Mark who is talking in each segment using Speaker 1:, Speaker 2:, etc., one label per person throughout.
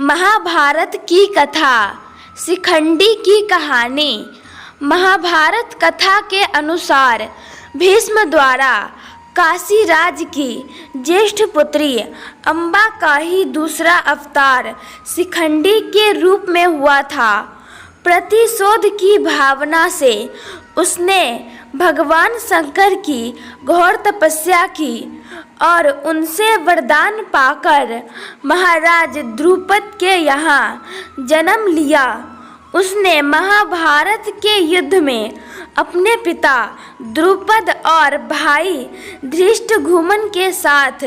Speaker 1: महाभारत की कथा। शिखंडी की कहानी। महाभारत कथा के अनुसार भीष्म द्वारा काशीराज की ज्येष्ठ पुत्री अम्बा का ही दूसरा अवतार शिखंडी के रूप में हुआ था। प्रतिशोध की भावना से उसने भगवान शंकर की घोर तपस्या की और उनसे वरदान पाकर महाराज द्रुपद के यहाँ जन्म लिया। उसने महाभारत के युद्ध में अपने पिता द्रुपद और भाई धृष्टद्युम्न के साथ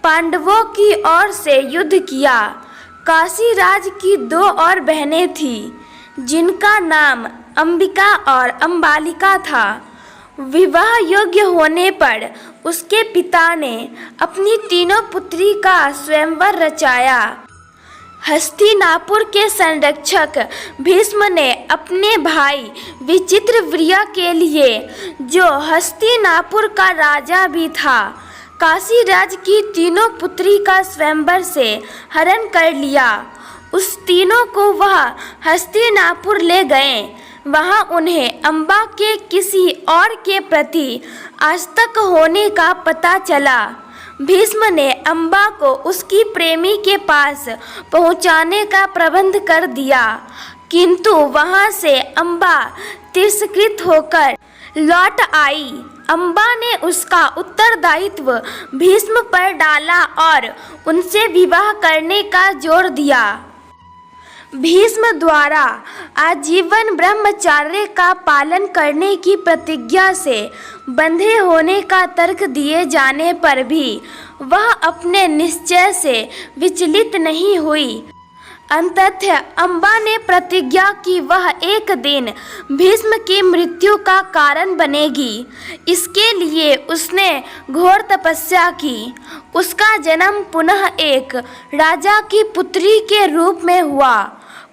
Speaker 1: पांडवों की ओर से युद्ध किया। काशीराज की 2 और बहनें थीं, जिनका नाम अंबिका और अंबालिका था। विवाह योग्य होने पर उसके पिता ने अपनी तीनों पुत्री का स्वयंवर रचाया। हस्तिनापुर के संरक्षक भीष्म ने अपने भाई विचित्रवीर्य के लिए, जो हस्तिनापुर का राजा भी था, काशीराज की तीनों पुत्री का स्वयंवर से हरण कर लिया। उस तीनों को वह हस्तिनापुर ले गए। वहाँ उन्हें अम्बा के किसी और के प्रति आसक्त होने का पता चला। भीष्म ने अम्बा को उसकी प्रेमी के पास पहुँचाने का प्रबंध कर दिया, किंतु वहाँ से अम्बा तिरस्कृत होकर लौट आई। अम्बा ने उसका उत्तरदायित्व भीष्म पर डाला और उनसे विवाह करने का जोर दिया। भीष्म द्वारा आजीवन ब्रह्मचर्य का पालन करने की प्रतिज्ञा से बंधे होने का तर्क दिए जाने पर भी वह अपने निश्चय से विचलित नहीं हुई। अंततः अम्बा ने प्रतिज्ञा की वह एक दिन भीष्म की मृत्यु का कारण बनेगी। इसके लिए उसने घोर तपस्या की। उसका जन्म पुनः एक राजा की पुत्री के रूप में हुआ।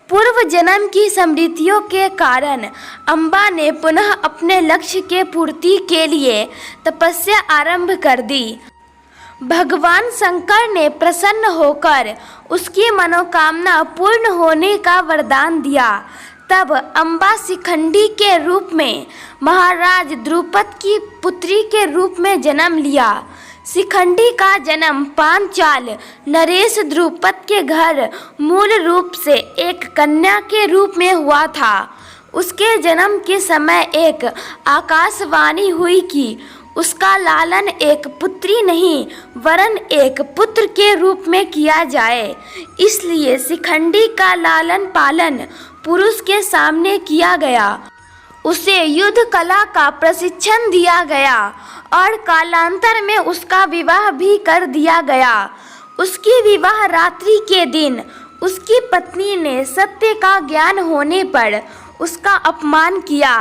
Speaker 1: पूर्व जन्म की स्मृतियों के कारण अम्बा ने पुनः अपने लक्ष्य के पूर्ति के लिए तपस्या आरंभ कर दी। भगवान शंकर ने प्रसन्न होकर उसकी मनोकामना पूर्ण होने का वरदान दिया। तब अम्बा शिखंडी के रूप में महाराज द्रुपद की पुत्री के रूप में जन्म लिया। शिखंडी का जन्म पांचाल नरेश द्रुपद के घर मूल रूप से एक कन्या के रूप में हुआ था। उसके जन्म के समय एक आकाशवाणी हुई कि उसका लालन एक पुत्री नहीं वरन एक पुत्र के रूप में किया जाए। इसलिए शिखंडी का लालन पालन पुरुष के सामने किया गया। उसे युद्ध कला का प्रशिक्षण दिया गया और कालांतर में उसका विवाह भी कर दिया गया। उसकी विवाह रात्रि के दिन उसकी पत्नी ने सत्य का ज्ञान होने पर उसका अपमान किया।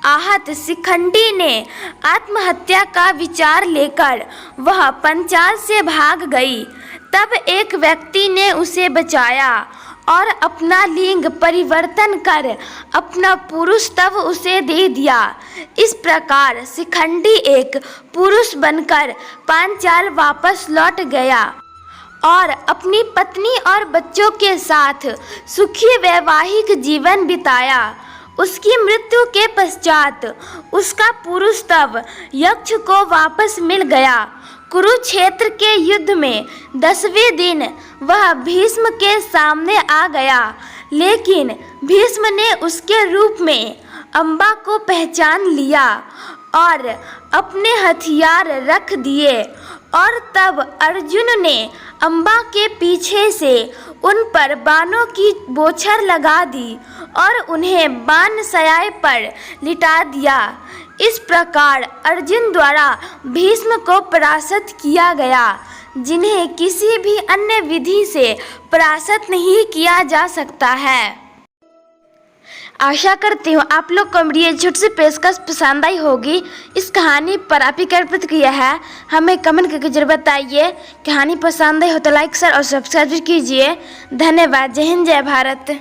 Speaker 1: आहत शिखंडी ने आत्महत्या का विचार लेकर वह पंचाल से भाग गई। तब एक व्यक्ति ने उसे बचाया और अपना लिंग परिवर्तन कर अपना पुरुष तब उसे दे दिया। इस प्रकार शिखंडी एक पुरुष बनकर पांचाल वापस लौट गया और अपनी पत्नी और बच्चों के साथ सुखी वैवाहिक जीवन बिताया। उसकी मृत्यु के पश्चात उसका पुरुष तब यक्ष को वापस मिल गया। कुरुक्षेत्र के युद्ध में 10वें दिन वह भीष्म के सामने आ गया, लेकिन भीष्म ने उसके रूप में अम्बा को पहचान लिया और अपने हथियार रख दिए। और तब अर्जुन ने अम्बा के पीछे से उन पर बाणों की बौछार लगा दी और उन्हें बाण सयाय पर लिटा दिया। इस प्रकार अर्जुन द्वारा भीष्म को परास्त किया गया, जिन्हें किसी भी अन्य विधि से परास्त नहीं किया जा सकता है। आशा करती हूँ आप लोग को मेरी ये छोटी सी पेशकश पसंद आई होगी। इस कहानी पर आपकी क्या प्रतिक्रिया है हमें कमेंट करके जरूर बताइए। कहानी पसंद आई हो तो लाइक शेयर और सब्सक्राइब कीजिए। धन्यवाद। जय हिंद, जय भारत।